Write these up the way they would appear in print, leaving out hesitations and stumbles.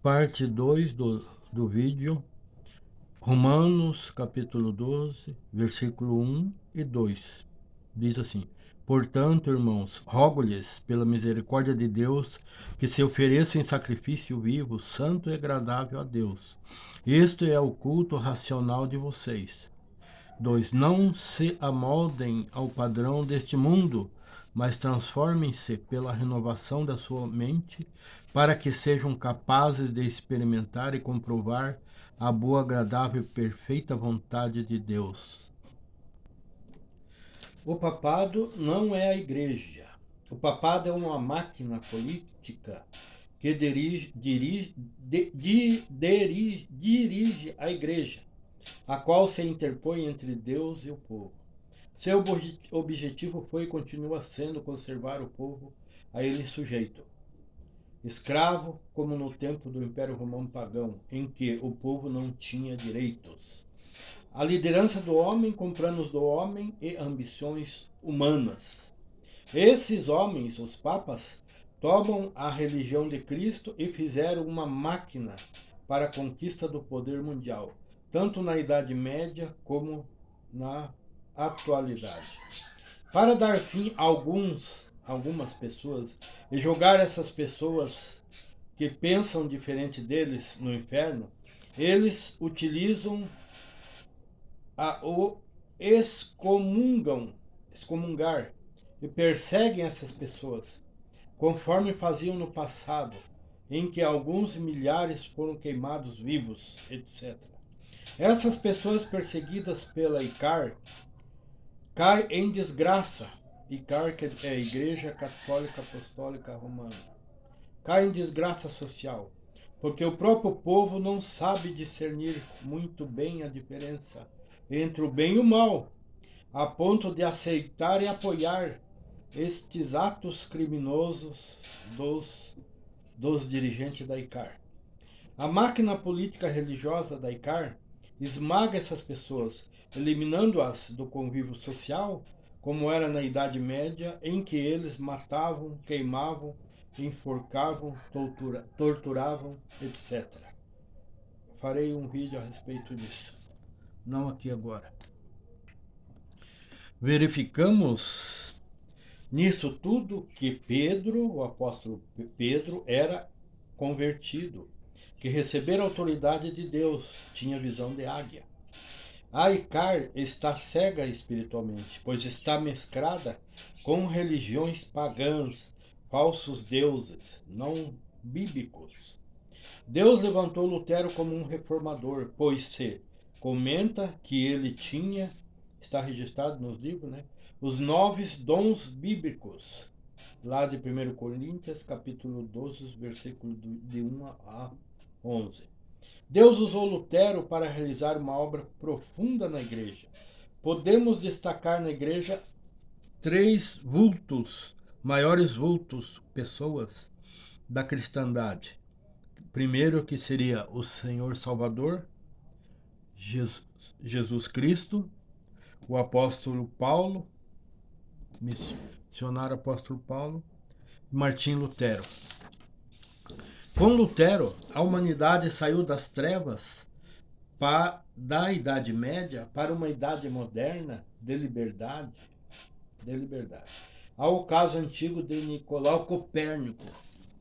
Parte 2 do vídeo, Romanos capítulo 12, versículo 1 e 2. Diz assim: Portanto, irmãos, rogo-lhes, pela misericórdia de Deus, que se ofereçam em sacrifício vivo, santo e agradável a Deus. Este é o culto racional de vocês. 2. Não se amoldem ao padrão deste mundo, mas transformem-se pela renovação da sua mente, para que sejam capazes de experimentar e comprovar a boa, agradável e perfeita vontade de Deus. O papado não é a igreja. O papado é uma máquina política que dirige a igreja, a qual se interpõe entre Deus e o povo. Seu objetivo foi e continua sendo conservar o povo a ele sujeito, escravo, como no tempo do Império Romano Pagão, em que o povo não tinha direitos. A liderança do homem com planos do homem e ambições humanas. Esses homens, os papas, tomam a religião de Cristo e fizeram uma máquina para a conquista do poder mundial, tanto na Idade Média como na atualidade. Para dar fim a algumas pessoas e jogar essas pessoas que pensam diferente deles no inferno, eles utilizam o excomungar e perseguem essas pessoas, conforme faziam no passado, em que alguns milhares foram queimados vivos, etc. Essas pessoas perseguidas pela ICAR caem em desgraça. ICAR, que é a Igreja Católica Apostólica Romana, cai em desgraça social, porque o próprio povo não sabe discernir muito bem a diferença entre o bem e o mal, a ponto de aceitar e apoiar estes atos criminosos dos dirigentes da ICAR. A máquina política religiosa da ICAR esmaga essas pessoas, eliminando-as do convívio social, como era na Idade Média, em que eles matavam, queimavam, enforcavam, torturavam, etc. Farei um vídeo a respeito disso. Não aqui agora. Verificamos nisso tudo que Pedro, o apóstolo Pedro, era convertido, que recebera a autoridade de Deus, tinha visão de águia. A ICAR está cega espiritualmente, pois está mesclada com religiões pagãs, falsos deuses, não bíblicos. Deus levantou Lutero como um reformador, pois se comenta que ele tinha, está registrado nos livros, né, os 9 dons bíblicos, lá de 1 Coríntios, capítulo 12, versículo de 1 a 11. Deus usou Lutero para realizar uma obra profunda na igreja. Podemos destacar na igreja 3 vultos, maiores vultos, pessoas da cristandade. Primeiro, que seria o Senhor Salvador, Jesus Cristo, o apóstolo Paulo, missionário apóstolo Paulo, e Martim Lutero. Com Lutero, a humanidade saiu das trevas da Idade Média para uma idade moderna de liberdade. Há o caso antigo de Nicolau Copérnico,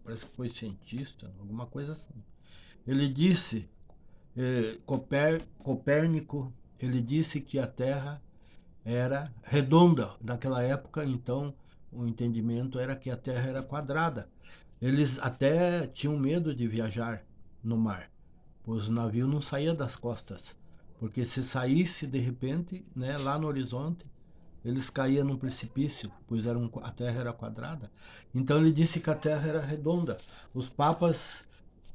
parece que foi cientista, alguma coisa assim. Ele disse, Copérnico, ele disse que a Terra era redonda. Naquela época, então, o entendimento era que a Terra era quadrada. Eles até tinham medo de viajar no mar, pois o navio não saía das costas, porque se saísse de repente, né, lá no horizonte, eles caíam num precipício, pois a Terra era quadrada. Então ele disse que a Terra era redonda. Os papas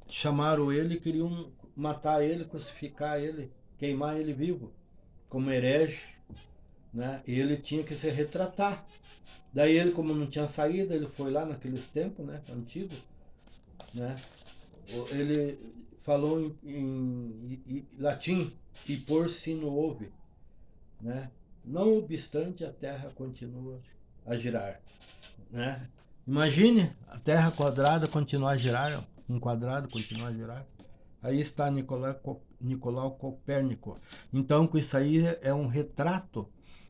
chamaram ele, queriam matar ele, crucificar ele, queimar ele vivo, como herege, né? E ele tinha que se retratar. Daí ele, como não tinha saída, ele foi lá naqueles tempos, né, antigos, né? Ele falou em latim, e por si no houve, né? Não obstante, a Terra continua a girar, né? Imagine a Terra quadrada continuar a girar. um quadrado continua a girar. Aí está Nicolau Copérnico. Então, com isso aí é um retrato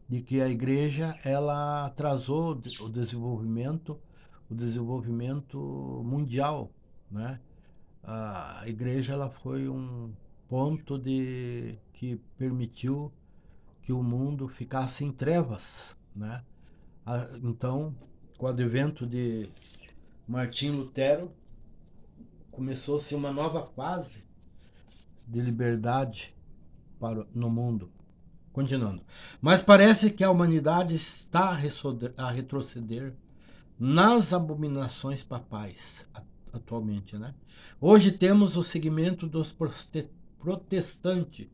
de que a igreja ela atrasou o desenvolvimento mundial, né? A igreja ela foi um ponto de que permitiu que o mundo ficasse em trevas, né? Então, com o advento de Martim Lutero, começou-se uma nova fase de liberdade no mundo. Continuando. Mas parece que a humanidade está a retroceder nas abominações papais atualmente, né? Hoje temos o segmento dos protestantes,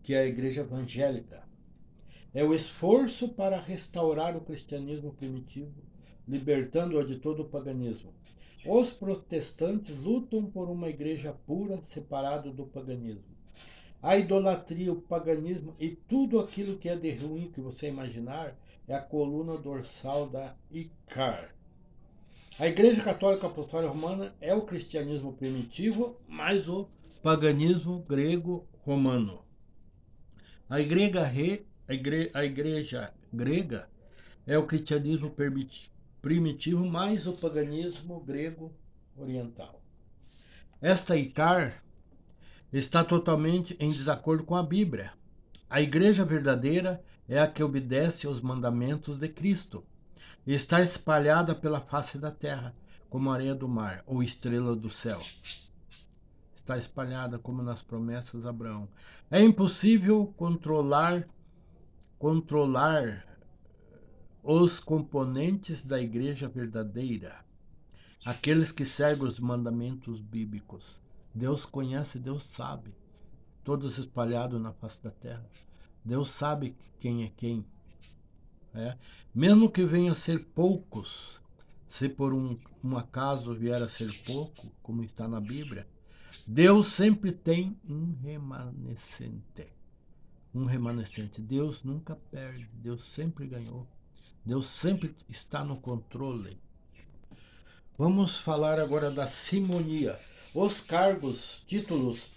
que é a igreja evangélica. É o esforço para restaurar o cristianismo primitivo, libertando-a de todo o paganismo. Os protestantes lutam por uma igreja pura, separada do paganismo. A idolatria, o paganismo e tudo aquilo que é de ruim que você imaginar é a coluna dorsal da ICAR. A Igreja Católica Apostólica Romana é o cristianismo primitivo, mais o paganismo grego-romano. A igreja grega é o cristianismo primitivo, mais o paganismo grego-oriental. Esta ICAR está totalmente em desacordo com a Bíblia. A igreja verdadeira é a que obedece aos mandamentos de Cristo. Está espalhada pela face da terra, como a areia do mar ou estrela do céu. Está espalhada como nas promessas de Abraão. É impossível controlar os componentes da igreja verdadeira, aqueles que seguem os mandamentos bíblicos. Deus conhece, Deus sabe, todos espalhados na face da terra. Deus sabe quem é quem. Mesmo que venha a ser poucos, se por um acaso vier a ser pouco, como está na Bíblia, Deus sempre tem um remanescente. Um remanescente. Deus nunca perde, Deus sempre ganhou. Deus sempre está no controle. Vamos falar agora da simonia. Os cargos, títulos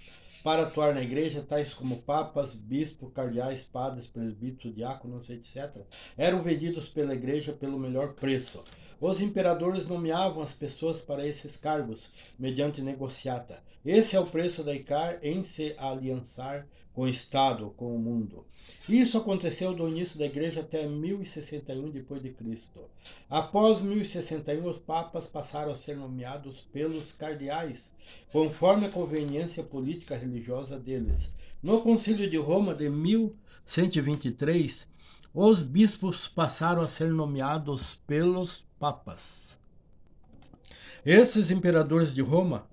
para atuar na igreja, tais como papas, bispos, cardeais, padres, presbíteros, diáconos, etc., eram vendidos pela igreja pelo melhor preço. Os imperadores nomeavam as pessoas para esses cargos mediante negociata. Esse é o preço da ICAR em se aliançar com o Estado, com o mundo. Isso aconteceu do início da igreja até 1061 depois de Cristo. Após 1061, os papas passaram a ser nomeados pelos cardeais, conforme a conveniência política religiosa deles. No Concílio de Roma de 1123, os bispos passaram a ser nomeados pelos papas. Esses imperadores de Roma,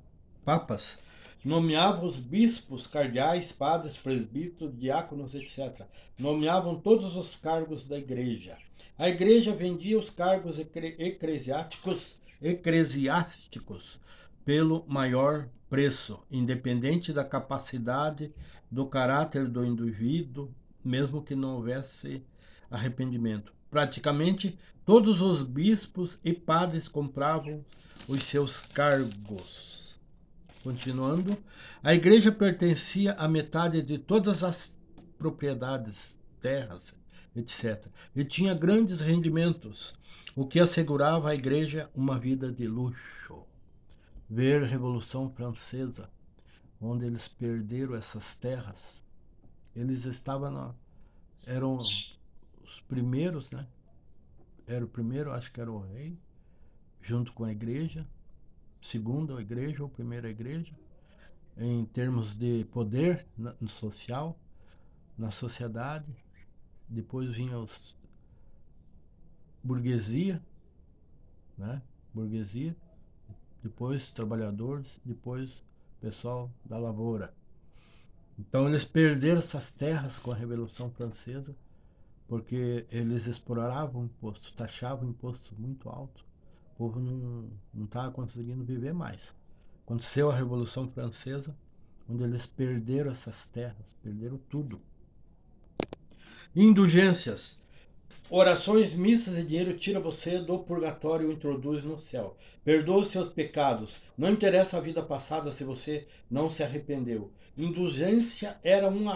papas, nomeavam os bispos, cardeais, padres, presbíteros, diáconos, etc. Nomeavam todos os cargos da igreja. A igreja vendia os cargos eclesiásticos pelo maior preço, independente da capacidade, do caráter do indivíduo, mesmo que não houvesse arrependimento. Praticamente todos os bispos e padres compravam os seus cargos. Continuando, a igreja pertencia à metade de todas as propriedades, terras, etc. E tinha grandes rendimentos, o que assegurava à igreja uma vida de luxo. Ver a Revolução Francesa, onde eles perderam essas terras, eles eram os primeiros, né? Era o primeiro, acho que era o rei, junto com a igreja, segunda igreja ou primeira igreja, em termos de poder social, na sociedade. Depois vinha os burguesia, né? Burguesia, depois trabalhadores, depois pessoal da lavoura. Então eles perderam essas terras com a Revolução Francesa, porque eles exploravam o imposto, taxavam o imposto muito alto. O povo não estava conseguindo viver mais. Aconteceu a Revolução Francesa, onde eles perderam essas terras, perderam tudo. Indulgências. Orações, missas e dinheiro tira você do purgatório e introduz no céu. Perdoa os seus pecados. Não interessa a vida passada se você não se arrependeu. Indulgência era um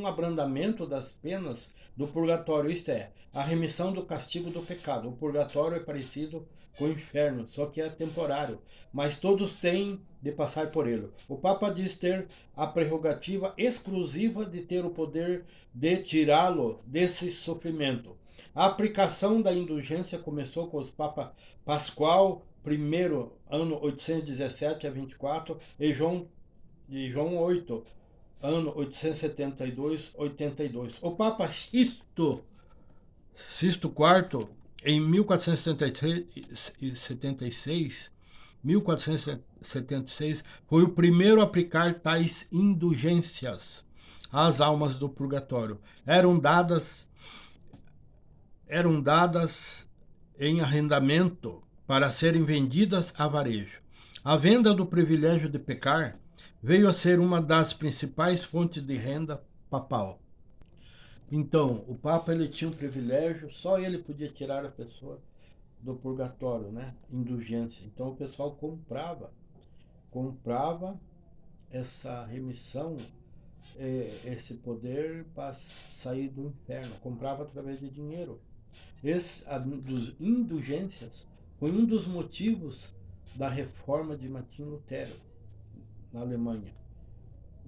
abrandamento das penas do purgatório, isto é, a remissão do castigo do pecado. O purgatório é parecido com o inferno, só que é temporário, mas todos têm de passar por ele. O Papa diz ter a prerrogativa exclusiva de ter o poder de tirá-lo desse sofrimento. A aplicação da indulgência começou com os Papa Pascoal I, ano 817 a 24, e João VIII, ano 872, 82. O Papa Sisto IV, em 1476, foi o primeiro a aplicar tais indulgências às almas do purgatório. Eram dadas em arrendamento para serem vendidas a varejo. A venda do privilégio de pecar veio a ser uma das principais fontes de renda papal. Então, o Papa ele tinha um privilégio, só ele podia tirar a pessoa do purgatório, né? Indulgência. Então o pessoal comprava essa remissão, esse poder para sair do inferno. Comprava através de dinheiro. Dos indulgências foi um dos motivos da reforma de Martim Lutero na Alemanha.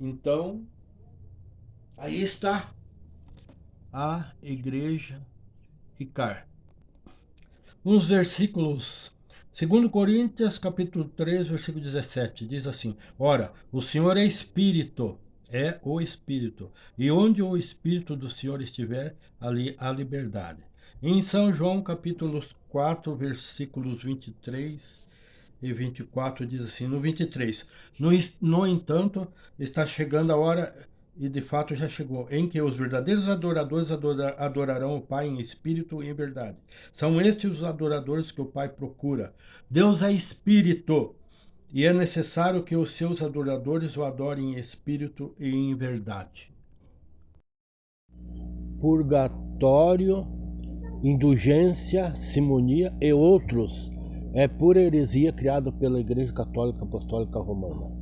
Então, aí está a Igreja Icar. Uns versículos. 2 Coríntios, capítulo 3, versículo 17, diz assim: Ora, o Senhor é Espírito, o Espírito, e onde o Espírito do Senhor estiver, ali há liberdade. Em São João, capítulo 4, versículos 23 e 24, diz assim, no 23, no entanto, está chegando a hora, e de fato já chegou, em que os verdadeiros adoradores adorarão o Pai em espírito e em verdade. São estes os adoradores que o Pai procura. Deus é espírito, e é necessário que os seus adoradores o adorem em espírito e em verdade. Purgatório, indulgência, simonia e outros é pura heresia criada pela Igreja Católica Apostólica Romana.